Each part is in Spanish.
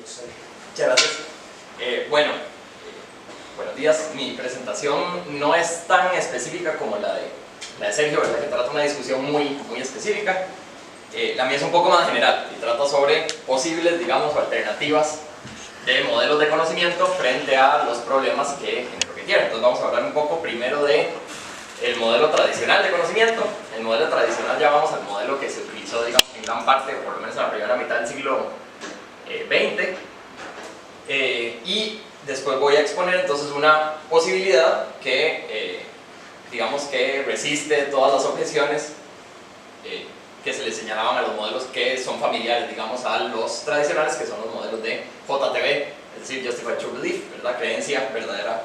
Muchas gracias. Buenos días. Mi presentación no es tan específica como la de Sergio, ¿verdad? Que trata una discusión muy específica. La mía es un poco más general y trata sobre posibles, digamos, alternativas de modelos de conocimiento frente a los problemas que generó Gettier. Entonces vamos a hablar un poco primero de el modelo tradicional de conocimiento. El modelo tradicional ya vamos al modelo que se utilizó, digamos, en gran parte, por lo menos en la primera mitad del siglo XX. Y después voy a exponer entonces una posibilidad que, digamos, que resiste todas las objeciones que se le señalaban a los modelos que son familiares, digamos, a los tradicionales, que son los modelos de JTB, es decir, Justified True Belief, ¿verdad? Creencia verdadera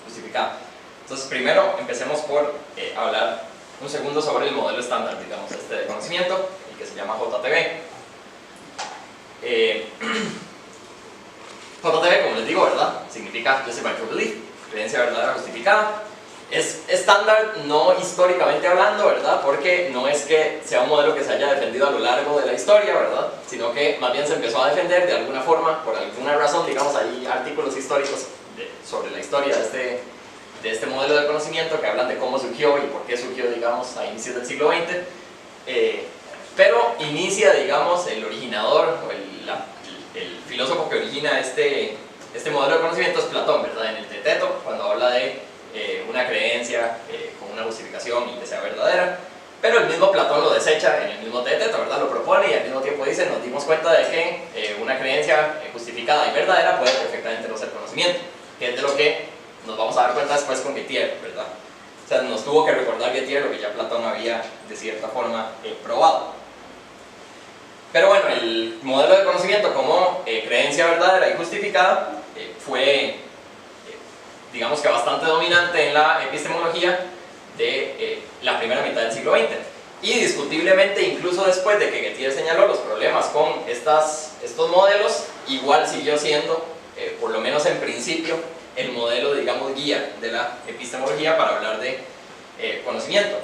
justificada. Entonces, primero empecemos por hablar un segundo sobre el modelo estándar, digamos, de conocimiento, el que se llama JTB. JTB, como les digo, ¿verdad? Significa Justified True Belief, creencia verdadera justificada. Es estándar no históricamente hablando, ¿verdad? Porque no es que sea un modelo que se haya defendido a lo largo de la historia, ¿verdad? Sino que más bien se empezó a defender de alguna forma, por alguna razón, digamos, hay artículos históricos sobre la historia de este modelo de conocimiento que hablan de cómo surgió y por qué surgió, digamos, a inicios del siglo XX. Pero inicia, digamos, el originador o el filósofo que origina este modelo de conocimiento es Platón, ¿verdad? En el Teteto, cuando habla de una creencia con una justificación y que sea verdadera, pero el mismo Platón lo desecha en el mismo Teteto, ¿verdad? Lo propone y al mismo tiempo dice, nos dimos cuenta de que una creencia justificada y verdadera puede perfectamente no ser conocimiento, que es de lo que nos vamos a dar cuenta después con Gettier, ¿verdad? O sea, nos tuvo que recordar Gettier lo que ya Platón había de cierta forma probado. Pero bueno, el modelo de conocimiento como creencia verdadera y justificada fue, digamos que bastante dominante en la epistemología de la primera mitad del siglo XX. Y discutiblemente, incluso después de que Gettier señaló los problemas con estos modelos, igual siguió siendo, por lo menos en principio, el modelo, digamos, guía de la epistemología para hablar de conocimiento.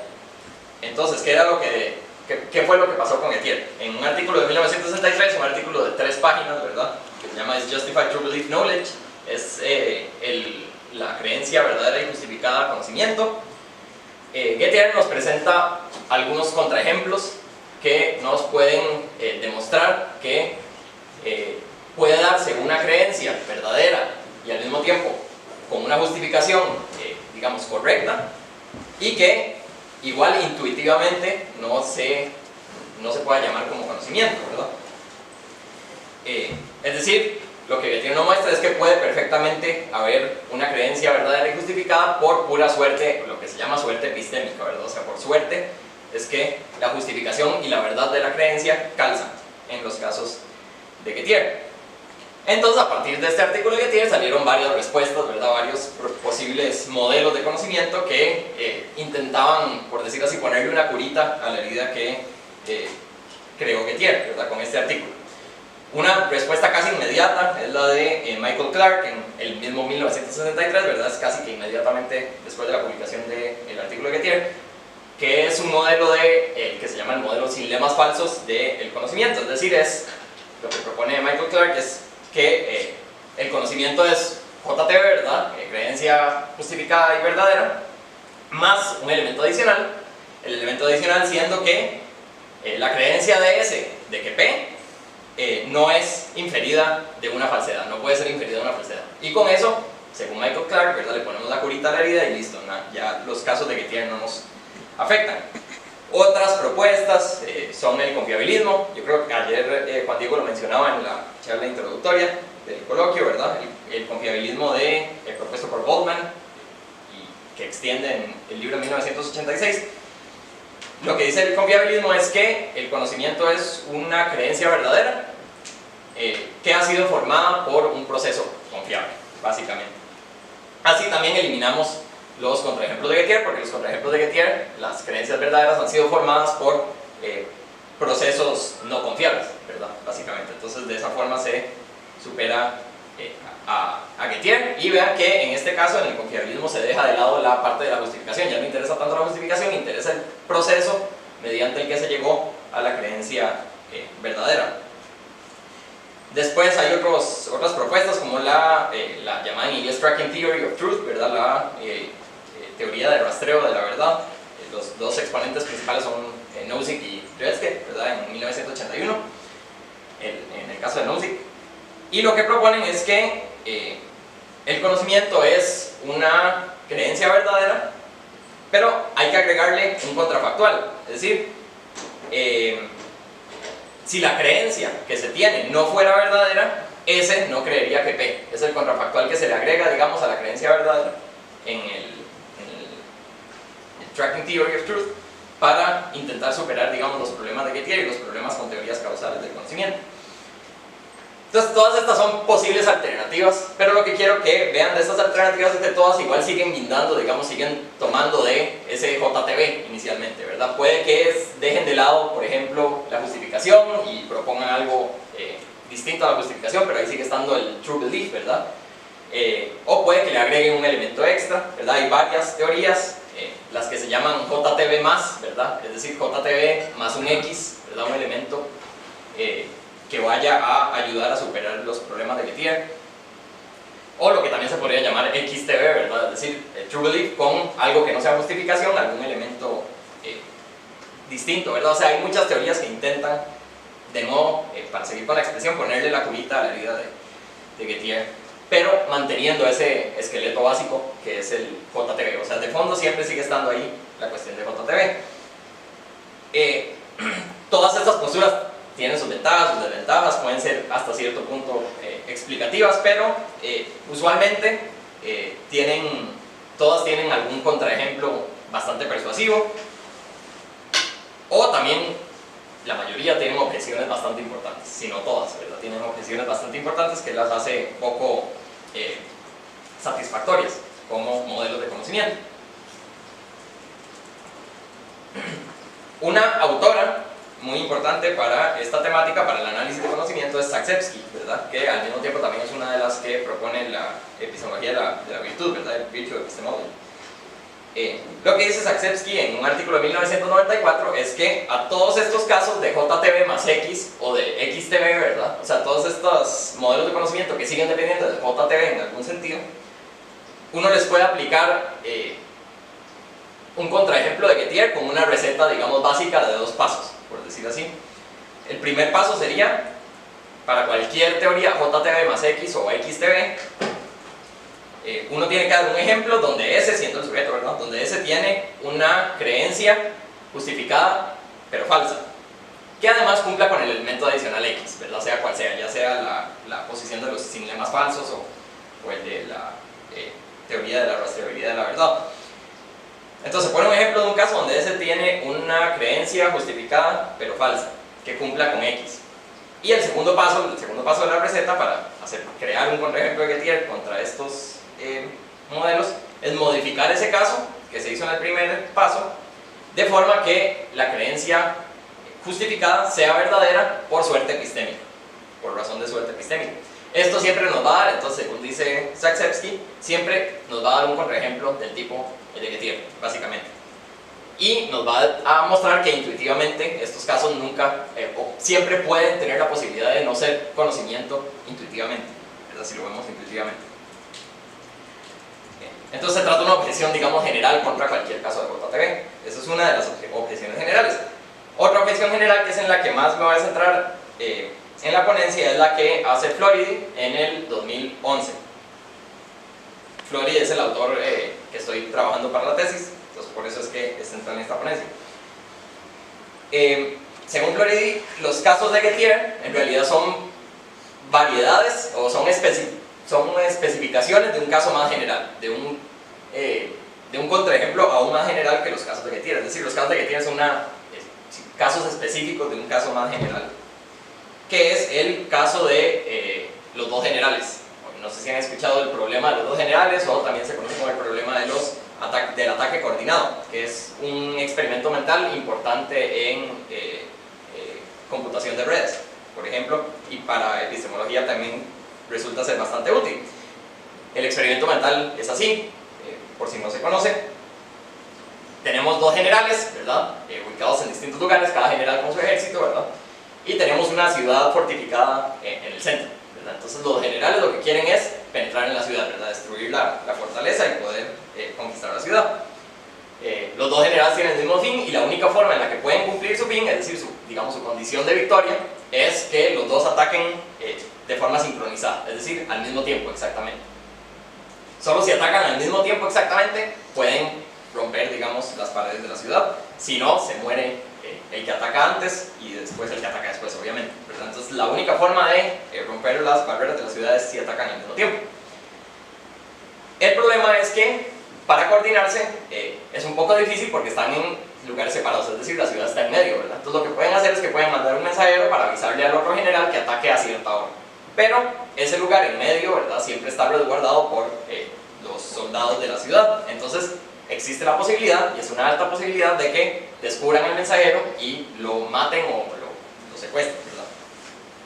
Entonces, ¿qué fue lo que pasó con Gettier? En un artículo de 1963, un artículo de 3 páginas, ¿verdad? Que se llama Justified True Belief Knowledge, es la creencia verdadera y justificada conocimiento. Gettier nos presenta algunos contraejemplos que nos pueden demostrar que puede darse una creencia verdadera y al mismo tiempo con una justificación, digamos, correcta, y que igual intuitivamente no se puede llamar como conocimiento, ¿verdad? Es decir, lo que Gettier nos muestra es que puede perfectamente haber una creencia verdadera y justificada por pura suerte, lo que se llama suerte epistémica, ¿verdad? O sea, por suerte es que la justificación y la verdad de la creencia calzan en los casos de Gettier. Entonces, a partir de este artículo de Gettier salieron varias respuestas, ¿verdad? Varios posibles modelos de conocimiento que intentaban, por decirlo así, ponerle una curita a la herida que creó Gettier, ¿verdad? Con este artículo. Una respuesta casi inmediata es la de Michael Clark en el mismo 1963, ¿verdad? Es casi que inmediatamente después de la publicación del artículo de Gettier, que es un modelo que se llama el modelo sin lemas falsos del conocimiento. Es decir, lo que propone Michael Clark es que el conocimiento es JTB, ¿verdad? Creencia justificada y verdadera, más un elemento adicional, el elemento adicional siendo que la creencia de que P no es inferida de una falsedad, no puede ser inferida de una falsedad. Y con eso, según Michael Clark, ¿verdad? Le ponemos la curita a la herida y listo, ya los casos de Gettier no nos afectan. Otras propuestas son el confiabilismo. Yo creo que ayer Juan Diego lo mencionaba en la charla introductoria del coloquio, ¿verdad? El confiabilismo propuesto por Goldman y que extiende en el libro de 1986. Lo que dice el confiabilismo es que el conocimiento es una creencia verdadera que ha sido formada por un proceso confiable, básicamente. Así también eliminamos los contraejemplos de Gettier, porque los contraejemplos de Gettier, las creencias verdaderas han sido formadas por procesos no confiables, ¿verdad? Básicamente. Entonces, de esa forma se supera a Gettier, y vean que en este caso, en el confiabilismo, se deja de lado la parte de la justificación. Ya no interesa tanto la justificación, interesa el proceso mediante el que se llegó a la creencia verdadera. Después hay otras propuestas como la llamada en inglés Tracking Theory of Truth, ¿verdad? La teoría de rastreo de la verdad. Los dos exponentes principales son Nozick y Dredske, ¿verdad? En 1981, en el caso de Nozick. Y lo que proponen es que el conocimiento es una creencia verdadera, pero hay que agregarle un contrafactual. Es decir, si la creencia que se tiene no fuera verdadera, S no creería que P. Es el contrafactual que se le agrega, digamos, a la creencia verdadera en el Tracking Theory of Truth para intentar superar, digamos, los problemas de Gettier y los problemas con teorías causales del conocimiento. Entonces, todas estas son posibles alternativas, pero lo que quiero que vean de estas alternativas es que todas igual siguen guindando, digamos, siguen tomando de ese JTB inicialmente, ¿verdad? Puede que dejen de lado, por ejemplo, la justificación y propongan algo distinto a la justificación, pero ahí sigue estando el true belief, ¿verdad? O puede que le agreguen un elemento extra, ¿verdad? Hay varias teorías, las que se llaman JTB más, ¿verdad? Es decir, JTB más un X, ¿verdad? Un elemento que vaya a ayudar a superar los problemas de Gettier, o lo que también se podría llamar XTB, ¿verdad? Es decir, True Belief con algo que no sea justificación, algún elemento distinto, ¿verdad? O sea, hay muchas teorías que intentan, de nuevo, para seguir con la expresión, ponerle la curita a la herida de Gettier, pero manteniendo ese esqueleto básico que es el JTB. O sea, de fondo siempre sigue estando ahí la cuestión de JTB. Todas estas posturas tienen sus ventajas, sus desventajas, pueden ser hasta cierto punto explicativas, pero usualmente todas tienen algún contraejemplo bastante persuasivo, o también la mayoría tienen objeciones bastante importantes, si no todas, ¿verdad? Tienen objeciones bastante importantes que las hace poco satisfactorias como modelos de conocimiento. Una autora muy importante para esta temática, para el análisis de conocimiento, es Saksevsky, ¿verdad? Que al mismo tiempo también es una de las que propone la epistemología de la virtud, ¿verdad? El virtue epistemology. Lo que dice Saksevsky en un artículo de 1994 es que a todos estos casos de JTB más X o de XTB, ¿verdad? O sea, todos estos modelos de conocimiento que siguen dependiendo de JTB en algún sentido, uno les puede aplicar un contraejemplo de Gettier con una receta, digamos, básica de 2 pasos, por decir así. El primer paso sería, para cualquier teoría JTB más X o XTB, uno tiene que dar un ejemplo donde S, siendo el sujeto, ¿verdad? Donde S tiene una creencia justificada, pero falsa, que además cumpla con el elemento adicional X, ¿verdad? Sea cual sea, ya sea la posición de los sinlemas falsos o el de la teoría de la rastreabilidad de la verdad. Entonces, pone un ejemplo de un caso donde S tiene una creencia justificada, pero falsa, que cumpla con X. Y el segundo paso de la receta para crear un contraejemplo de Gettier contra estos modelos es modificar ese caso que se hizo en el primer paso, de forma que la creencia justificada sea verdadera por suerte epistémica, por razón de suerte epistémica. Esto siempre nos va a dar, entonces, según dice Saksevsky, siempre nos va a dar un contraejemplo del tipo de Gettier, básicamente. Y nos va a mostrar que intuitivamente estos casos nunca, o siempre pueden tener la posibilidad de no ser conocimiento intuitivamente, ¿verdad? Si lo vemos intuitivamente. Entonces se trata de una objeción, digamos, general contra cualquier caso de JTB. Esa es una de las objeciones generales. Otra objeción general, que es en la que más me voy a centrar en la ponencia, es la que hace Floridi en el 2011. Floridi es el autor que estoy trabajando para la tesis, entonces por eso es que es central en esta ponencia. Según Floridi, los casos de Gettier en realidad son variedades o son especificaciones de un caso más general, de un contraejemplo aún más general que los casos de Gettier. Es decir, los casos de Gettier son casos específicos de un caso más general, que es el caso de los dos generales. No sé si han escuchado el problema de los dos generales, o también se conoce como el problema del ataque coordinado, que es un experimento mental importante en computación de redes, por ejemplo, y para epistemología también resulta ser bastante útil. El experimento mental es así, por si no se conoce. Tenemos dos generales, ¿verdad? Ubicados en distintos lugares, cada general con su ejército, ¿verdad? y tenemos una ciudad fortificada en el centro, ¿verdad? Entonces los generales lo que quieren es penetrar en la ciudad, ¿verdad? Destruir la fortaleza y poder conquistar la ciudad. Los dos generales tienen el mismo fin y la única forma en la que pueden cumplir su fin, es decir, su condición de victoria, es que los dos ataquen de forma sincronizada, es decir, al mismo tiempo exactamente. Solo si atacan al mismo tiempo exactamente pueden romper, digamos, las paredes de la ciudad. Si no, se muere el que ataca antes y después el que ataca después, obviamente, ¿verdad? Entonces la única forma de romper las barreras de la ciudad es si atacan al mismo tiempo. El problema es que para coordinarse es un poco difícil porque están en lugares separados, es decir, la ciudad está en medio, ¿verdad? Entonces lo que pueden hacer es que pueden mandar un mensajero para avisarle al otro general que ataque a cierta hora. Pero ese lugar en medio, ¿verdad?, siempre está resguardado por los soldados de la ciudad. Entonces existe la posibilidad, y es una alta posibilidad, de que descubran al mensajero y lo maten o lo secuestren, ¿verdad?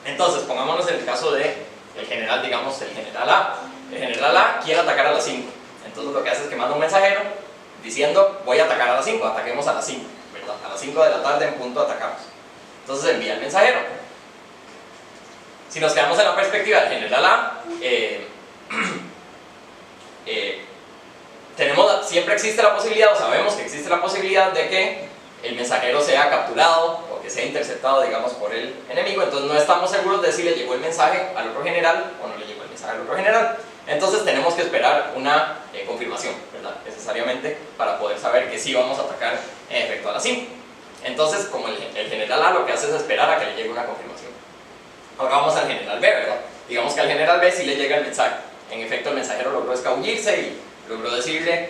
Entonces pongámonos en el caso de el general, digamos, el general A. El general A quiere atacar a las 5. Entonces lo que hace es que manda un mensajero diciendo: voy a atacar a las 5, ataquemos a las 5, ¿verdad? A las 5 de la tarde en punto atacamos. Entonces envía el mensajero. Si nos quedamos en la perspectiva del general A, siempre existe la posibilidad, o sabemos que existe la posibilidad de que el mensajero sea capturado o que sea interceptado, digamos, por el enemigo. Entonces no estamos seguros de si le llegó el mensaje al otro general o no le llegó el mensaje al otro general. Entonces tenemos que esperar una confirmación, ¿verdad?, necesariamente, para poder saber que sí vamos a atacar en efecto a las 5. Entonces, como el general A lo que hace es esperar a que le llegue una confirmación. Ahora vamos al general B, ¿verdad? Digamos que al general B sí le llega el mensaje. En efecto, el mensajero logró escabullirse y logró decirle: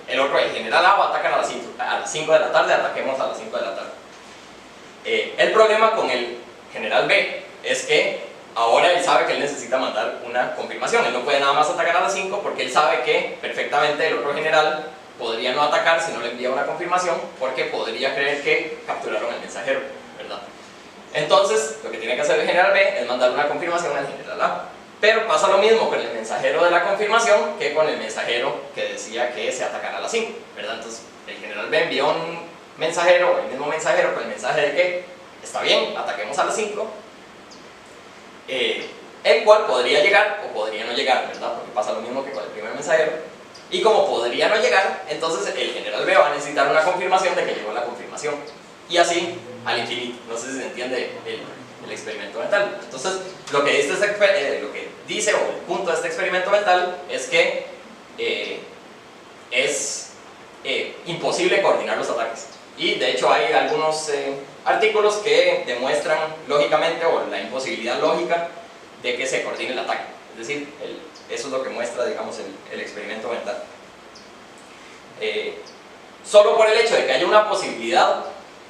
el general A va a atacar a las 5 de la tarde, ataquemos a las 5 de la tarde. El problema con el general B es que ahora él sabe que él necesita mandar una confirmación. Él no puede nada más atacar a las 5 porque él sabe que perfectamente el otro general podría no atacar si no le envía una confirmación, porque podría creer que capturaron al mensajero, ¿verdad? Entonces lo que tiene que hacer el general B es mandar una confirmación al general A. Pero pasa lo mismo con el mensajero de la confirmación que con el mensajero que decía que se atacara a las 5, ¿verdad? Entonces el general B envió un mensajero, el mismo mensajero, con el mensaje de que está bien, ataquemos a las 5, el cual podría llegar o podría no llegar, ¿verdad? Porque pasa lo mismo que con el primer mensajero. Y como podría no llegar, entonces el general B va a necesitar una confirmación de que llegó la confirmación. Y así al infinito. No sé si se entiende el experimento mental. Entonces lo que dice o el punto de este experimento mental es que es imposible coordinar los ataques. Y de hecho hay algunos artículos que demuestran lógicamente, o la imposibilidad lógica de que se coordine el ataque. Es decir, eso es lo que muestra, digamos, el experimento mental. Solo por el hecho de que haya una posibilidad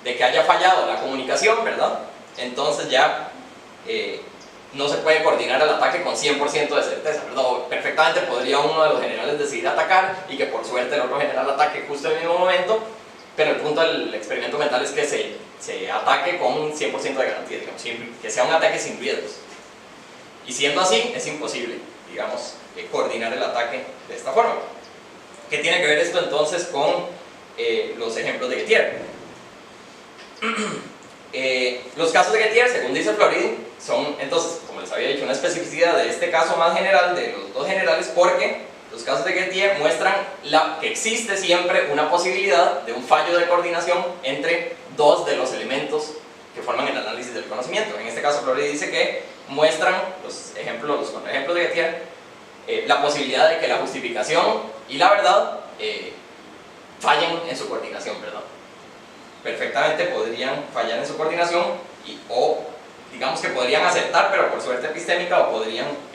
de que haya fallado la comunicación, ¿verdad?, entonces ya no se puede coordinar el ataque con 100% de certeza, ¿verdad? Perfectamente podría uno de los generales decidir atacar y que por suerte el otro general ataque justo en el mismo momento, pero el punto del experimento mental es que se ataque con un 100% de garantía, digamos, que sea un ataque sin riesgos. Y siendo así, es imposible, digamos, coordinar el ataque de esta forma. ¿Qué tiene que ver esto entonces con los ejemplos de Gettier? Los casos de Gettier, según dice Floridi, son entonces, como les había dicho, una especificidad de este caso más general de los dos generales, porque los casos de Gettier muestran que existe siempre una posibilidad de un fallo de coordinación entre dos de los elementos que forman el análisis del conocimiento. En este caso Floridi dice que muestran los contraejemplos de Gettier la posibilidad de que la justificación y la verdad fallen en su coordinación, ¿verdad? Perfectamente podrían fallar en su coordinación o digamos que podrían acertar, pero por suerte epistémica, o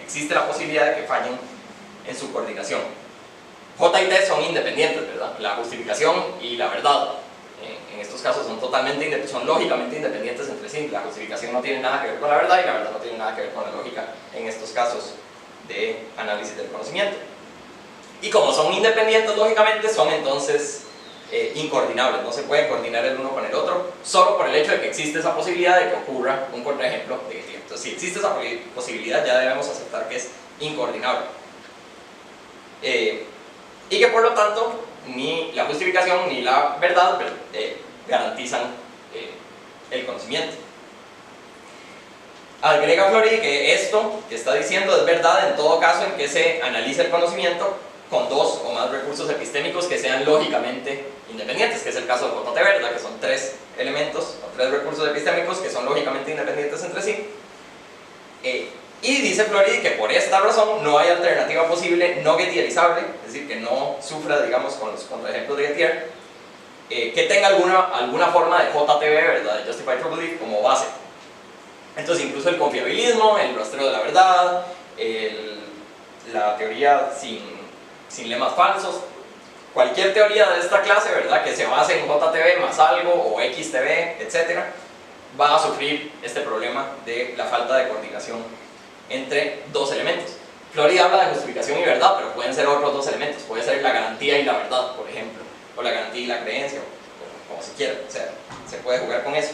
existe la posibilidad de que fallen en su coordinación. J y T son independientes, ¿verdad? La justificación y la verdad en estos casos son lógicamente independientes entre sí. La justificación no tiene nada que ver con la verdad y la verdad no tiene nada que ver con la lógica en estos casos de análisis del conocimiento. Y como son independientes lógicamente, son entonces incoordinables, no se pueden coordinar el uno con el otro, solo por el hecho de que existe esa posibilidad de que ocurra un contraejemplo de Gettier. Entonces, si existe esa posibilidad, ya debemos aceptar que es incoordinable. Y que por lo tanto, ni la justificación ni la verdad garantizan el conocimiento. Agrega Floridi que esto que está diciendo es verdad en todo caso en que se analice el conocimiento con dos o más recursos epistémicos que sean lógicamente independientes, que es el caso de JT, ¿verdad? Que son tres elementos o tres recursos epistémicos que son lógicamente independientes entre sí. Y dice Floridi que por esta razón no hay alternativa posible no getierizable, es decir, que no sufra, digamos, con los contraejemplos de Gettier, que tenga alguna forma de JTB, ¿verdad? De Justified True Belief como base. Entonces incluso el confiabilismo, el rastreo de la verdad, la teoría sin lemas falsos, cualquier teoría de esta clase, ¿verdad? Que se base en JTB más algo o XTB, etc., va a sufrir este problema de la falta de coordinación entre dos elementos. Floridi habla de justificación y verdad, pero pueden ser otros dos elementos, puede ser la garantía y la verdad, por ejemplo, o la garantía y la creencia, o como se quiera, o sea, se puede jugar con eso.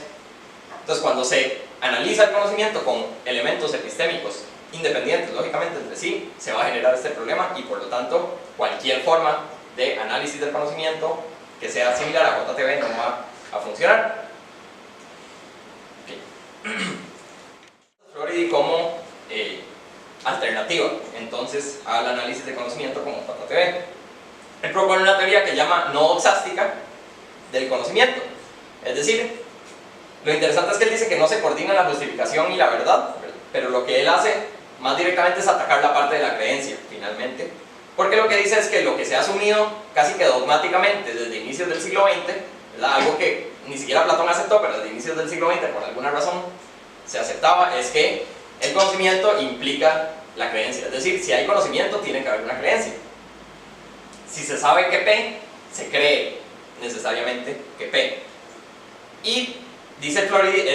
Entonces cuando se analiza el conocimiento con elementos epistémicos independientes, lógicamente entre sí, se va a generar este problema y por lo tanto cualquier forma de análisis del conocimiento que sea similar a JTB no va a funcionar. Okay. Floridi como alternativa entonces al análisis de conocimiento como JTB. Él propone una teoría que llama no doxástica del conocimiento, es decir, lo interesante es que él dice que no se coordina la justificación y la verdad, pero lo que él hace más directamente es atacar la parte de la creencia, finalmente, porque lo que dice es que lo que se ha asumido casi que dogmáticamente desde inicios del siglo XX, ¿verdad? Algo que ni siquiera Platón aceptó, pero desde inicios del siglo XX por alguna razón se aceptaba, es que el conocimiento implica la creencia, es decir, si hay conocimiento tiene que haber una creencia. Si se sabe que P, se cree necesariamente que P. Y dice Floridi,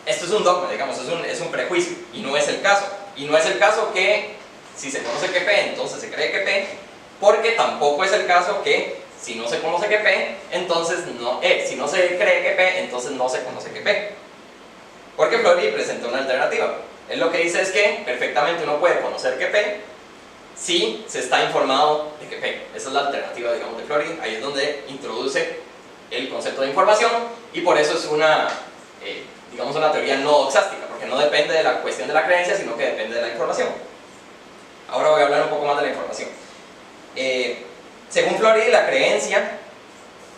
esto es un dogma, digamos, es un prejuicio, y no es el caso. Y no es el caso que si se conoce que P, entonces se cree que P, porque tampoco es el caso que si no se conoce que P, entonces no, si no se cree que P, entonces no se conoce que P. Porque Floridi presentó una alternativa. Él lo que dice es que perfectamente uno puede conocer que P si se está informado de que P. Esa es la alternativa, digamos, de Floridi. Ahí es donde introduce el concepto de información y por eso es digamos una teoría no doxástica, porque no depende de la cuestión de la creencia, sino que depende de la información. Ahora voy a hablar un poco más de la información. Según Floridi, la creencia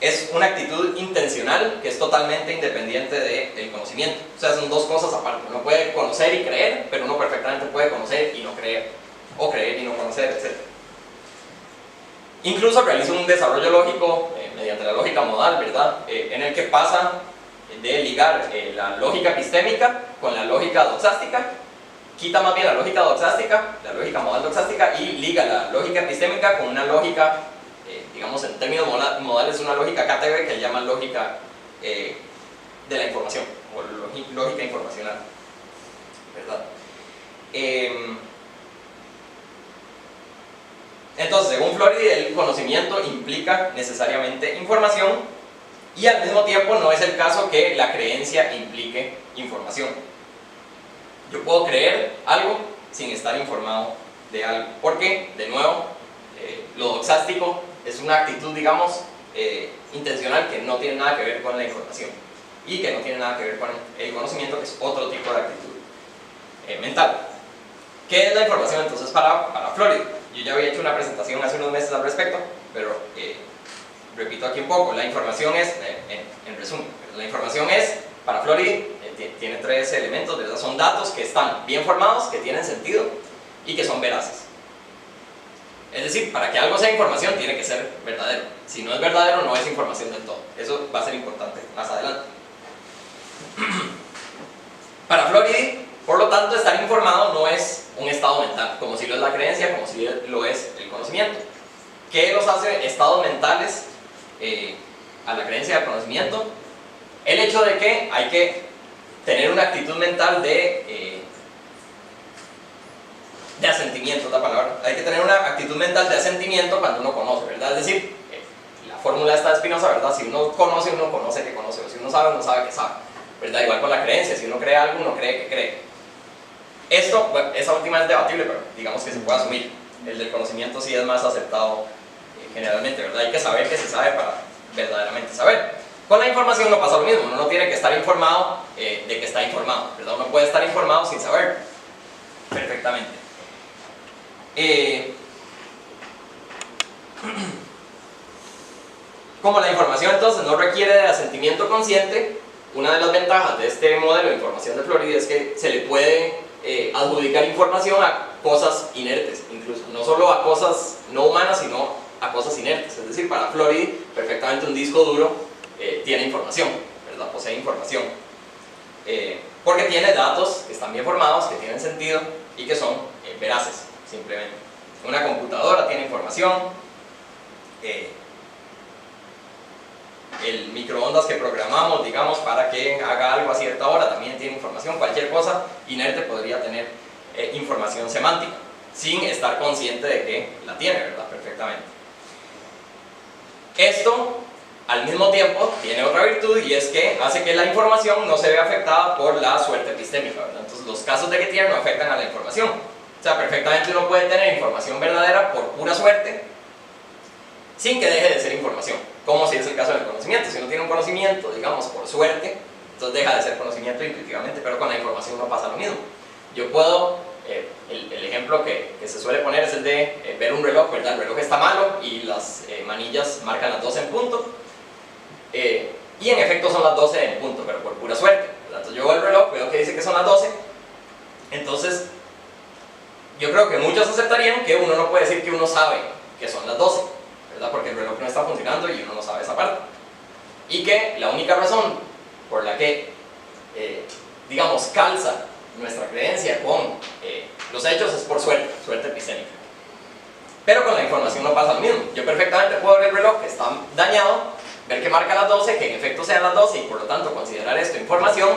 es una actitud intencional que es totalmente independiente del conocimiento. O sea, son dos cosas aparte. Uno puede conocer y creer, pero uno perfectamente puede conocer y no creer, o creer y no conocer, etc. Incluso realiza un desarrollo lógico mediante la lógica modal, ¿verdad? En el que pasa de ligar la lógica epistémica con la lógica doxástica, quita más bien la lógica doxástica, la lógica modal doxástica, y liga la lógica epistémica con una lógica, digamos en términos modales, una lógica KTB que llaman lógica de la información, o lógica informacional, ¿verdad? Entonces, según Floridi, el conocimiento implica necesariamente información y al mismo tiempo no es el caso que la creencia implique información. Yo puedo creer algo sin estar informado de algo, porque, de nuevo, lo doxástico es una actitud, digamos, intencional que no tiene nada que ver con la información y que no tiene nada que ver con el conocimiento, que es otro tipo de actitud mental. ¿Qué es la información entonces para Floridi? Yo ya había hecho una presentación hace unos meses al respecto, pero repito aquí un poco. La información es, en resumen, la información es, para Floridi, tiene tres elementos, ¿verdad? Son datos que están bien formados, que tienen sentido y que son veraces. Es decir, para que algo sea información tiene que ser verdadero. Si no es verdadero, no es información del todo. Eso va a ser importante más adelante. Para Floridi, por lo tanto, estar informado no es un estado mental, como si lo es la creencia, como si lo es el conocimiento. ¿Qué los hace estados mentales a la creencia del conocimiento? El hecho de que hay que tener una actitud mental de asentimiento, es la palabra. Hay que tener una actitud mental de asentimiento cuando uno conoce, ¿verdad? Es decir, la fórmula esta de Spinoza, ¿verdad? Si uno conoce que conoce, o si uno sabe que sabe, ¿verdad? Igual con la creencia, si uno cree algo, uno cree que cree. Esto, bueno, esa última es debatible, pero digamos que se puede asumir. El del conocimiento sí es más aceptado generalmente, ¿verdad? Hay que saber que se sabe para verdaderamente saber. Con la información no pasa lo mismo, uno no tiene que estar informado de que está informado, ¿verdad? Uno puede estar informado sin saberlo perfectamente. Como la información entonces no requiere de asentimiento consciente, una de las ventajas de este modelo de información de Floridi es que se le puede adjudicar información a cosas inertes, incluso, no solo a cosas no humanas, sino a cosas inertes. Es decir, para Floridi, perfectamente un disco duro tiene información, ¿verdad? Posee información. Porque tiene datos que están bien formados, que tienen sentido y que son veraces, simplemente. Una computadora tiene información, el microondas que programamos, digamos, para que haga algo a cierta hora también tiene información. Cualquier cosa inerte podría tener información semántica, sin estar consciente de que la tiene, ¿verdad? Perfectamente. Esto, al mismo tiempo, tiene otra virtud, y es que hace que la información no se vea afectada por la suerte epistémica, ¿verdad? Entonces, los casos de Gettier no afectan a la información. O sea, perfectamente uno puede tener información verdadera por pura suerte, sin que deje de ser información, como si es el caso del conocimiento. Si uno tiene un conocimiento, digamos, por suerte, entonces deja de ser conocimiento intuitivamente, pero con la información no pasa lo mismo. Yo puedo, el ejemplo que se suele poner es el de ver un reloj, ¿verdad? El reloj está malo y las manillas marcan las 12 en punto, y en efecto son las 12 en punto, pero por pura suerte, ¿verdad? Entonces yo veo el reloj, veo que dice que son las 12, entonces yo creo que muchos aceptarían que uno no puede decir que uno sabe que son las 12, ¿verdad? Porque el reloj no está funcionando y uno no sabe esa parte. Y que la única razón por la que, digamos, calza nuestra creencia con los hechos es por suerte epistémica. Pero con la información no pasa lo mismo. Yo perfectamente puedo ver el reloj que está dañado, ver que marca las 12, que en efecto sean las 12 y por lo tanto considerar esto información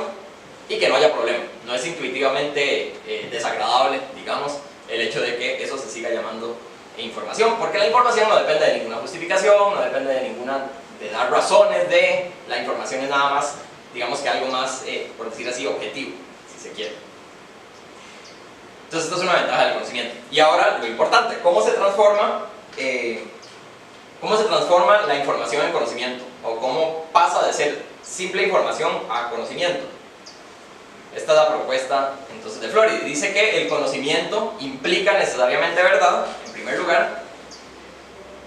y que no haya problema. No es intuitivamente desagradable, digamos, el hecho de que eso se siga llamando información, porque la información no depende de ninguna justificación, no depende de dar razones de, la información es nada más, digamos que algo más, por decir así, objetivo, si se quiere. Entonces esto es una ventaja del conocimiento. Y ahora lo importante, ¿cómo se transforma la información en conocimiento? O cómo pasa de ser simple información a conocimiento. Esta es la propuesta entonces de Floridi. Dice que el conocimiento implica necesariamente verdad, en primer lugar,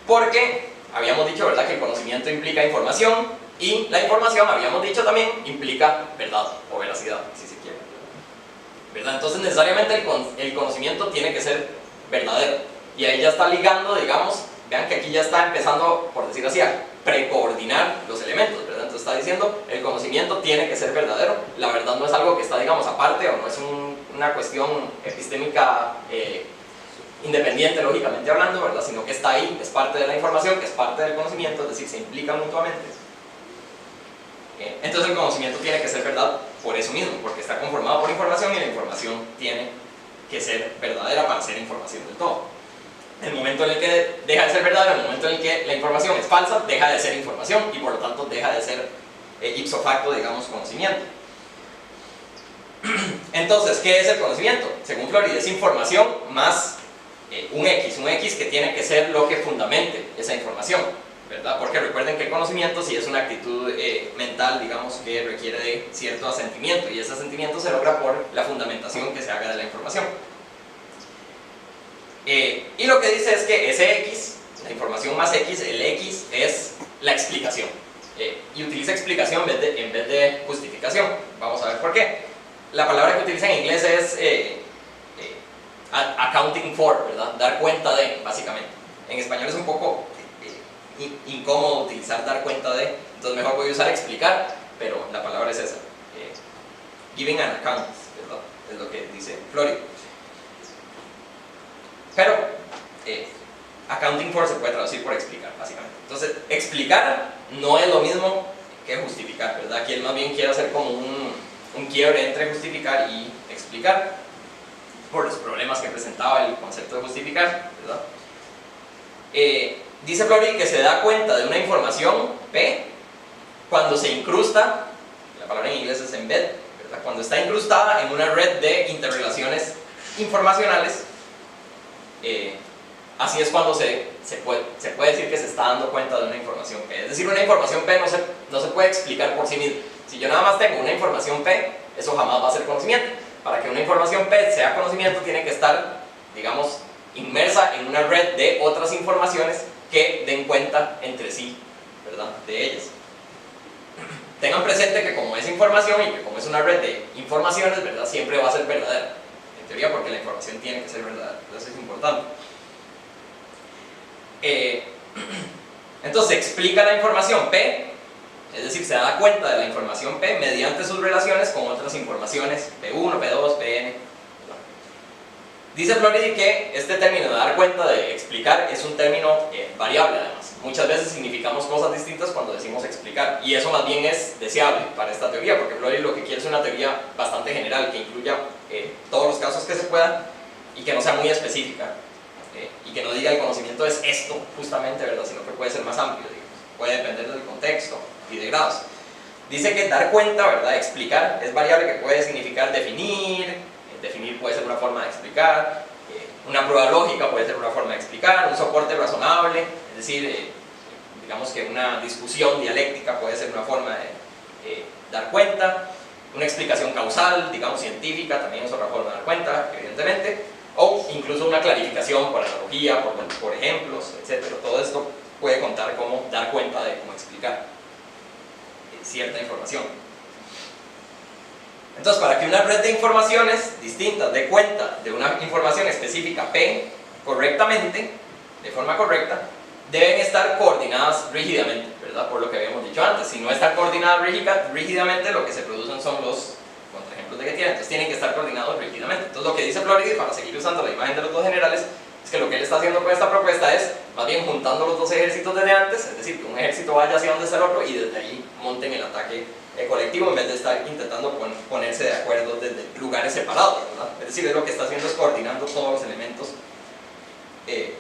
porque habíamos dicho, ¿verdad?, que el conocimiento implica información, y la información, habíamos dicho también, implica verdad o veracidad, si se quiere, ¿verdad? Entonces necesariamente el conocimiento tiene que ser verdadero, y ahí ya está ligando, digamos, vean que aquí ya está empezando, por decir así, a precoordinar los elementos, ¿verdad? Entonces está diciendo, el conocimiento tiene que ser verdadero, la verdad no es algo que está, digamos, aparte, o no es una cuestión epistémica independiente, lógicamente hablando, ¿verdad? Sino que está ahí, es parte de la información, que es parte del conocimiento, es decir, se implican mutuamente. Entonces el conocimiento tiene que ser verdad por eso mismo, porque está conformado por información, y la información tiene que ser verdadera para ser información del todo. El momento en el que deja de ser verdadero, el momento en el que la información es falsa, deja de ser información, y por lo tanto deja de ser ipso facto, digamos, conocimiento. Entonces, ¿qué es el conocimiento? Según Floridi, es información más un X que tiene que ser lo que fundamente esa información, ¿verdad? Porque recuerden que el conocimiento sí es una actitud mental, digamos, que requiere de cierto asentimiento, y ese asentimiento se logra por la fundamentación que se haga de la información. Y lo que dice es que ese X, la información más X, el X es la explicación, y utiliza explicación en vez de justificación. Vamos a ver por qué. La palabra que utiliza en inglés es accounting for, ¿verdad? Dar cuenta de, básicamente. En español es un poco incómodo utilizar dar cuenta de, entonces mejor voy a usar explicar, pero la palabra es esa. Giving an account, ¿verdad? Es lo que dice Floridi. Pero accounting for se puede traducir por explicar, básicamente. Entonces, explicar no es lo mismo que justificar, ¿verdad? Aquí él más bien quiere hacer como un quiebre entre justificar y explicar, por los problemas que presentaba el concepto de justificar, ¿verdad? Dice Floridi que se da cuenta de una información P cuando se incrusta, la palabra en inglés es embed, ¿verdad? Cuando está incrustada en una red de interrelaciones informacionales. Así es cuando se puede decir que se está dando cuenta de una información P. Es decir, una información P no se puede explicar por sí misma, Si yo nada más tengo una información P, eso jamás va a ser conocimiento. Para que una información P sea conocimiento, tiene que estar, digamos, inmersa en una red de otras informaciones que den cuenta entre sí, ¿verdad?, de ellas. Tengan presente que como es información y que como es una red de informaciones, ¿verdad?, siempre va a ser verdadera, en teoría, porque la información tiene que ser verdadera. Eso es importante. Entonces, explica la información P, es decir, se da cuenta de la información P mediante sus relaciones con otras informaciones P1, P2, Pn. Dice Floridi que este término de dar cuenta, de explicar, es un término variable además. Muchas veces significamos cosas distintas cuando decimos explicar, y eso más bien es deseable para esta teoría, porque Floridi lo que quiere es una teoría bastante general, que incluya todos los casos que se puedan y que no sea muy específica, y que no diga el conocimiento es esto justamente, ¿verdad?, sino que puede ser más amplio, digamos. Puede depender del contexto y de grados. Dice que dar cuenta, ¿verdad?, explicar, es variable, que puede significar definir. Definir puede ser una forma de explicar, una prueba lógica puede ser una forma de explicar, un soporte razonable, es decir, digamos que una discusión dialéctica puede ser una forma de dar cuenta, una explicación causal, digamos científica, también es otra forma de dar cuenta, evidentemente, o incluso una clarificación por analogía, por ejemplos, etc. Todo esto puede contar como dar cuenta de cómo explicar cierta información. Entonces, para que una red de informaciones distintas dé cuenta de una información específica P correctamente, de forma correcta, deben estar coordinadas rígidamente, ¿verdad?, por lo que habíamos dicho antes. Si no están coordinadas rígidamente, lo que se producen son los contraejemplos de Gettier, entonces tienen que estar coordinados rígidamente. Entonces, lo que dice Floridi, para seguir usando la imagen de los dos generales, es que lo que él está haciendo con esta propuesta es, más bien, juntando los dos ejércitos desde antes, es decir, que un ejército vaya hacia donde está el otro y desde ahí monten el ataque colectivo, en vez de estar intentando ponerse de acuerdo desde lugares separados, ¿verdad? Es decir, lo que está haciendo es coordinando todos los elementos,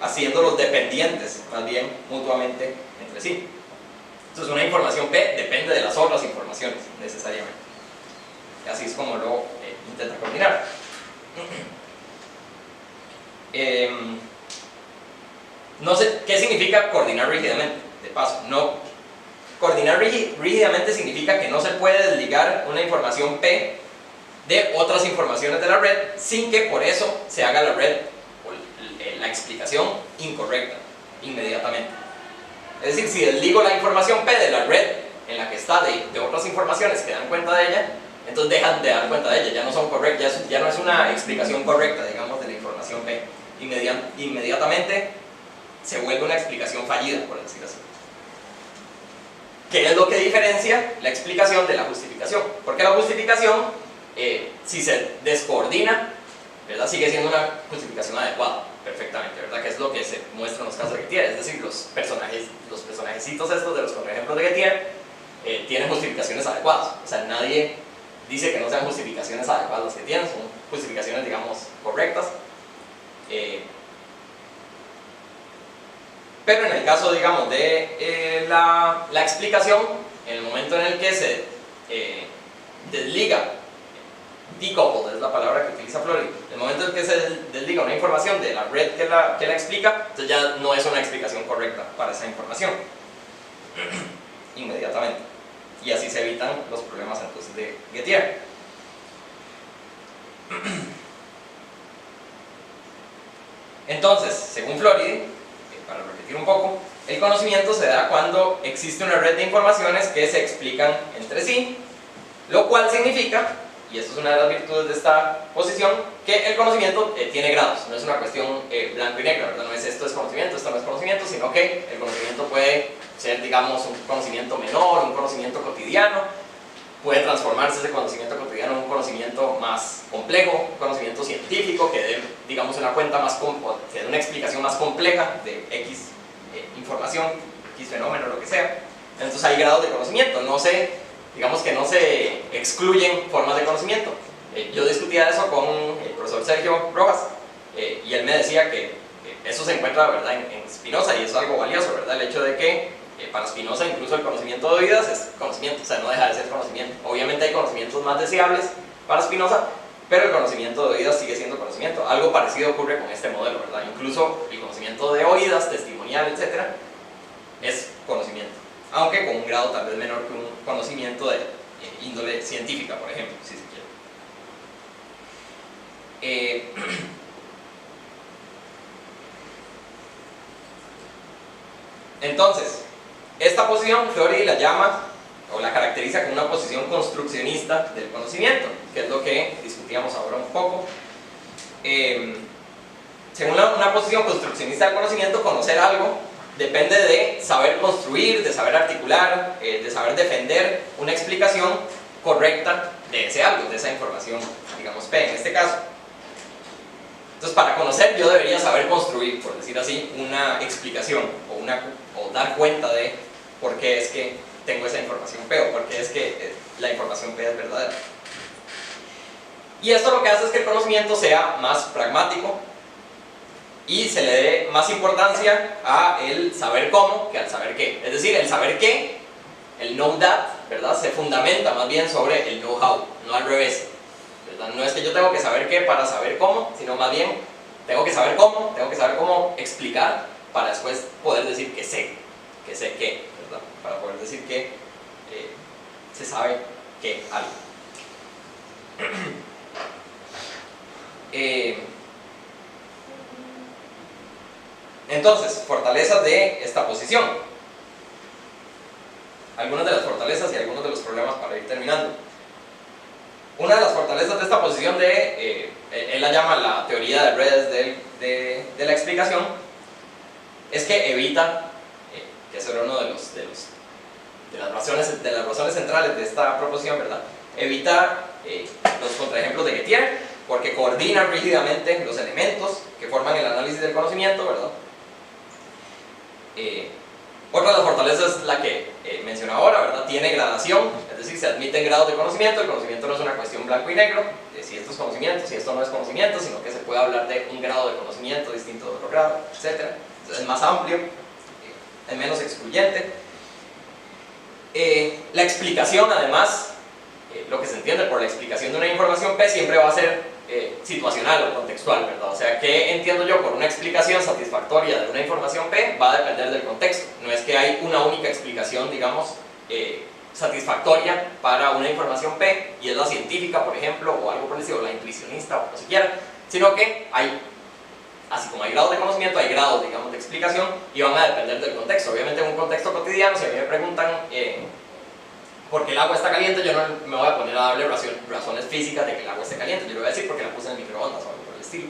haciéndolos dependientes, más bien, mutuamente entre sí. Entonces, una información P depende de las otras informaciones, necesariamente. Y así es como lo intenta coordinar. No sé qué significa coordinar rígidamente, de paso. Coordinar rígidamente significa que no se puede desligar una información P de otras informaciones de la red sin que por eso se haga la red o la explicación incorrecta inmediatamente. Es decir, si desligo la información P de la red en la que está de otras informaciones que dan cuenta de ella, entonces dejan de dar cuenta de ella, ya no son correctas, ya no es una explicación correcta, digamos, de la información P. Inmediatamente se vuelve una explicación fallida, por decir así. ¿Qué es lo que diferencia la explicación de la justificación? Porque la justificación, si se descoordina, ¿verdad?, sigue siendo una justificación adecuada, perfectamente, ¿verdad?, que es lo que se muestra en los casos de Gettier. Es decir, los personajecitos estos de los contraejemplos de Gettier tienen justificaciones adecuadas. O sea, nadie dice que no sean justificaciones adecuadas las que tienen, son justificaciones, digamos, correctas. Pero en el caso, digamos, de la explicación, en el momento en el que se desliga, decoupled es la palabra que utiliza Floridi, en el momento en que se desliga una información de la red que la explica, entonces ya no es una explicación correcta para esa información, inmediatamente. Y así se evitan los problemas entonces de Gettier. Entonces, según Floridi, para repetir un poco, el conocimiento se da cuando existe una red de informaciones que se explican entre sí, lo cual significa, y esto es una de las virtudes de esta posición, que el conocimiento tiene grados, no es una cuestión blanco y negro, ¿verdad? No es esto es conocimiento, esto no es conocimiento, sino que el conocimiento puede ser, digamos, un conocimiento menor, un conocimiento cotidiano, puede transformarse ese conocimiento cotidiano en un conocimiento más complejo, un conocimiento científico que dé, digamos, que dé una explicación más compleja de X información, X fenómeno, lo que sea. Entonces hay grados de conocimiento, digamos que no se excluyen formas de conocimiento. Yo discutía eso con el profesor Sergio Rojas y él me decía que eso se encuentra, ¿verdad?, en Spinoza, y eso es algo valioso, ¿verdad?, el hecho de que para Spinoza incluso el conocimiento de oídas es conocimiento, o sea, no deja de ser conocimiento. Obviamente hay conocimientos más deseables para Spinoza, pero el conocimiento de oídas sigue siendo conocimiento. Algo parecido ocurre con este modelo, ¿verdad? Incluso el conocimiento de oídas, testimonial, etc., es conocimiento, aunque con un grado tal vez menor que un conocimiento índole científica, por ejemplo, si se quiere. Entonces, esta posición Florey la llama o la caracteriza como una posición construccionista del conocimiento, que es lo que discutíamos ahora un poco. Según una posición construccionista del conocimiento, conocer algo depende de saber construir, de saber articular, de saber defender una explicación correcta de ese algo, de esa información, digamos P en este caso. Entonces, para conocer yo debería saber construir, por decir así, una explicación o dar cuenta de por qué es que tengo esa información P o por qué es que la información P es verdadera. Y esto lo que hace es que el conocimiento sea más pragmático y se le dé más importancia a el saber cómo que al saber qué. Es decir, el saber qué, el know that, ¿verdad?, se fundamenta más bien sobre el know how, no al revés, ¿verdad? No es que yo tengo que saber qué para saber cómo, sino más bien tengo que saber cómo explicar para después poder decir que sé qué, ¿verdad? Para poder decir que se sabe qué algo. Entonces, fortalezas de esta posición. Algunas de las fortalezas y algunos de los problemas para ir terminando. Una de las fortalezas de esta posición él la llama la teoría de redes de la explicación, es que evita, que eso era uno de las razones centrales de esta proposición, ¿verdad? Evita los contraejemplos de Gettier, porque coordina rígidamente los elementos que forman el análisis del conocimiento, ¿verdad? Otra de las fortalezas es la que mencioné ahora, ¿verdad? Tiene gradación, es decir, se admiten grados de conocimiento. El conocimiento no es una cuestión blanco y negro, de si esto es conocimiento, si esto no es conocimiento, sino que se puede hablar de un grado de conocimiento distinto de otro grado, etc. Entonces es más amplio, es menos excluyente. La explicación, además, lo que se entiende por la explicación de una información P siempre va a ser situacional o contextual, ¿verdad? O sea, ¿qué entiendo yo por una explicación satisfactoria de una información P? Va a depender del contexto. No es que hay una única explicación, digamos, satisfactoria para una información P y es la científica, por ejemplo, o algo por el estilo, la intuicionista o lo siquiera, sino que hay, así como hay grados de conocimiento, hay grados, digamos, de explicación y van a depender del contexto. Obviamente en un contexto cotidiano, si a mí me preguntan ¿por qué el agua está caliente? Yo no me voy a poner a darle razones físicas de que el agua esté caliente. Yo le voy a decir porque la puse en el microondas o algo por el estilo.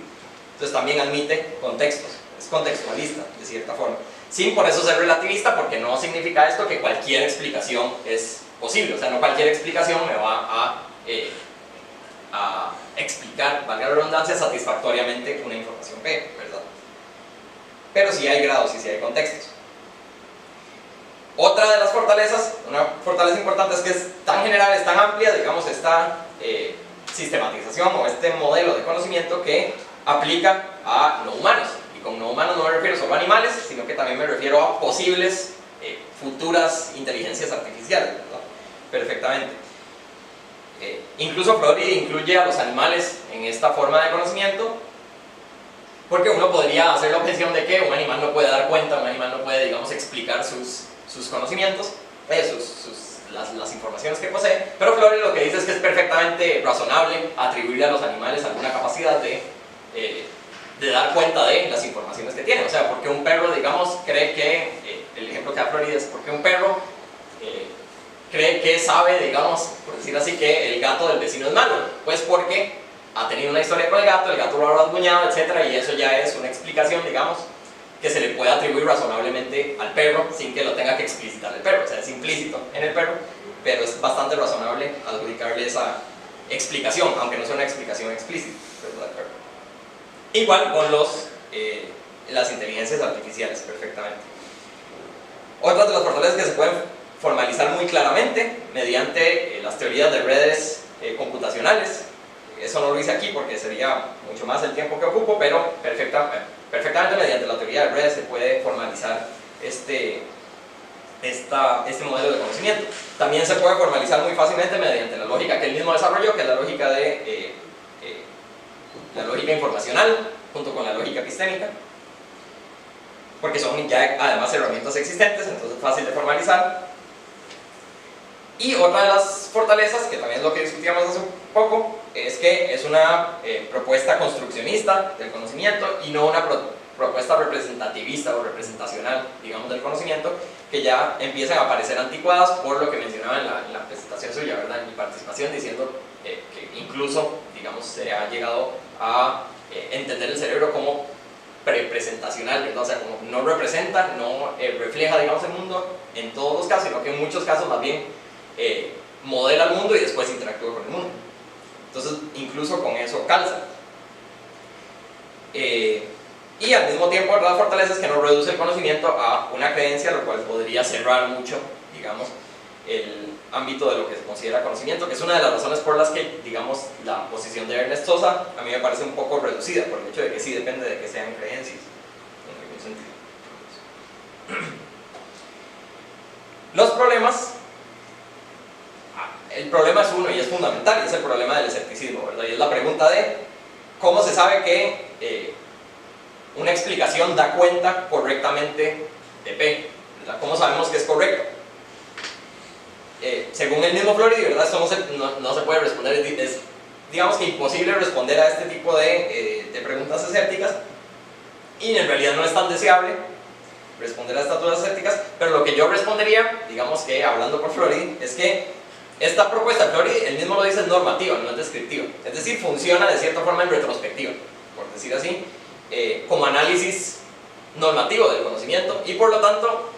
Entonces también admite contextos, es contextualista de cierta forma. Sin por eso ser relativista, porque no significa esto que cualquier explicación es posible. O sea, no cualquier explicación me va a explicar, valga la redundancia, satisfactoriamente una información P, ¿verdad? Pero sí hay grados y sí hay contextos. Otra de las fortalezas, una fortaleza importante, es que es tan general, es tan amplia, digamos, esta sistematización o este modelo de conocimiento que aplica a no humanos. Y con no humanos no me refiero solo a animales, sino que también me refiero a posibles futuras inteligencias artificiales, ¿verdad? Perfectamente. Incluso Florey incluye a los animales en esta forma de conocimiento, porque uno podría hacer la objeción de que un animal no puede dar cuenta, un animal no puede, digamos, explicar sus conocimientos, las informaciones que posee, pero Florey lo que dice es que es perfectamente razonable atribuirle a los animales alguna capacidad de dar cuenta de las informaciones que tienen. O sea, porque un perro, digamos, cree que, el ejemplo que da Florey es porque un perro cree que sabe, digamos, por decir así, que el gato del vecino es malo, pues porque ha tenido una historia con el gato lo ha rasguñado, etc., y eso ya es una explicación, digamos, que se le puede atribuir razonablemente al perro sin que lo tenga que explicitar el perro. O sea, es implícito en el perro, pero es bastante razonable adjudicarle esa explicación, aunque no sea una explicación explícita, ¿verdad? Igual con las inteligencias artificiales, perfectamente. Otras de las fortalezas que se pueden formalizar muy claramente mediante las teorías de redes computacionales. Eso no lo hice aquí porque sería mucho más el tiempo que ocupo, pero perfectamente mediante la teoría de redes se puede formalizar este modelo de conocimiento. También se puede formalizar muy fácilmente mediante la lógica que él mismo desarrolló, que es la lógica la lógica informacional junto con la lógica epistémica, porque son ya además herramientas existentes, entonces es fácil de formalizar. Y otra de las fortalezas, que también es lo que discutíamos hace un poco, es que es una propuesta construccionista del conocimiento y no una propuesta representativista o representacional, digamos, del conocimiento, que ya empiezan a aparecer anticuadas por lo que mencionaba en la presentación suya, ¿verdad? En mi participación, diciendo que incluso, digamos, se ha llegado a entender el cerebro como representacional, ¿verdad? O sea, como no representa, no refleja, digamos, el mundo en todos los casos, sino que en muchos casos más bien modela el mundo y después interactúa con el mundo. Entonces, incluso con eso calza. Y al mismo tiempo, la fortaleza es que no reduce el conocimiento a una creencia, lo cual podría cerrar mucho, digamos, el ámbito de lo que se considera conocimiento, que es una de las razones por las que, digamos, la posición de Ernest Sosa a mí me parece un poco reducida, por el hecho de que sí depende de que sean creencias, en algún sentido. Los problemas, el problema es uno y es fundamental, y es el problema del escepticismo, ¿verdad? Y es la pregunta de cómo se sabe que una explicación da cuenta correctamente de P, ¿verdad? ¿Cómo sabemos que es correcto? Según el mismo Floridi, ¿verdad? Esto no se puede responder, es digamos que imposible responder a este tipo de preguntas escépticas, y en realidad no es tan deseable responder a estas dudas escépticas, pero lo que yo respondería, digamos que hablando por Floridi, es que esta propuesta, Floridi, él mismo lo dice, es normativa, no es descriptiva, es decir, funciona de cierta forma en retrospectiva, por decir así, como análisis normativo del conocimiento, y por lo tanto,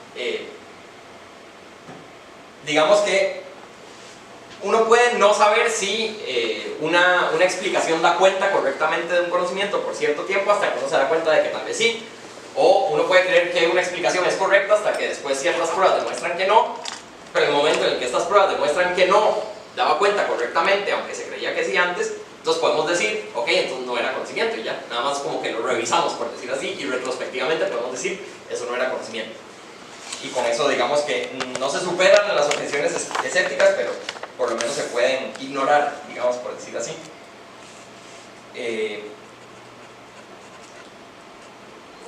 digamos que uno puede no saber si una explicación da cuenta correctamente de un conocimiento por cierto tiempo hasta que uno se da cuenta de que tal vez sí, o uno puede creer que una explicación es correcta hasta que después ciertas pruebas demuestran que no, pero en el momento en el que estas pruebas demuestran que no daba cuenta correctamente, aunque se creía que sí antes, entonces podemos decir, ok, entonces no era conocimiento y ya, nada más como que lo revisamos, por decir así, y retrospectivamente podemos decir, eso no era conocimiento. Y con eso digamos que no se superan las objeciones escépticas, pero por lo menos se pueden ignorar, digamos, por decir así.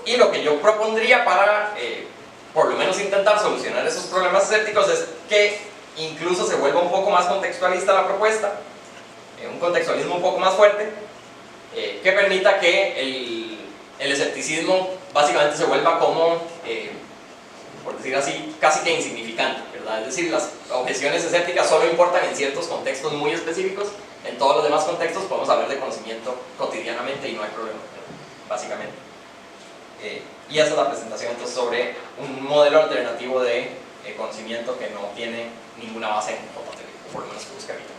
Y lo que yo propondría para, por lo menos intentar solucionar esos problemas escépticos es que incluso se vuelva un poco más contextualista la propuesta, un contextualismo un poco más fuerte, que permita que el escepticismo básicamente se vuelva como, por decir así, casi que insignificante, ¿verdad? Es decir, las objeciones escépticas solo importan en ciertos contextos muy específicos, en todos los demás contextos podemos hablar de conocimiento cotidianamente y no hay problema, básicamente. Y esa es la presentación entonces sobre un modelo alternativo de conocimiento que no tiene ninguna base en J, por lo menos que busca ahorita.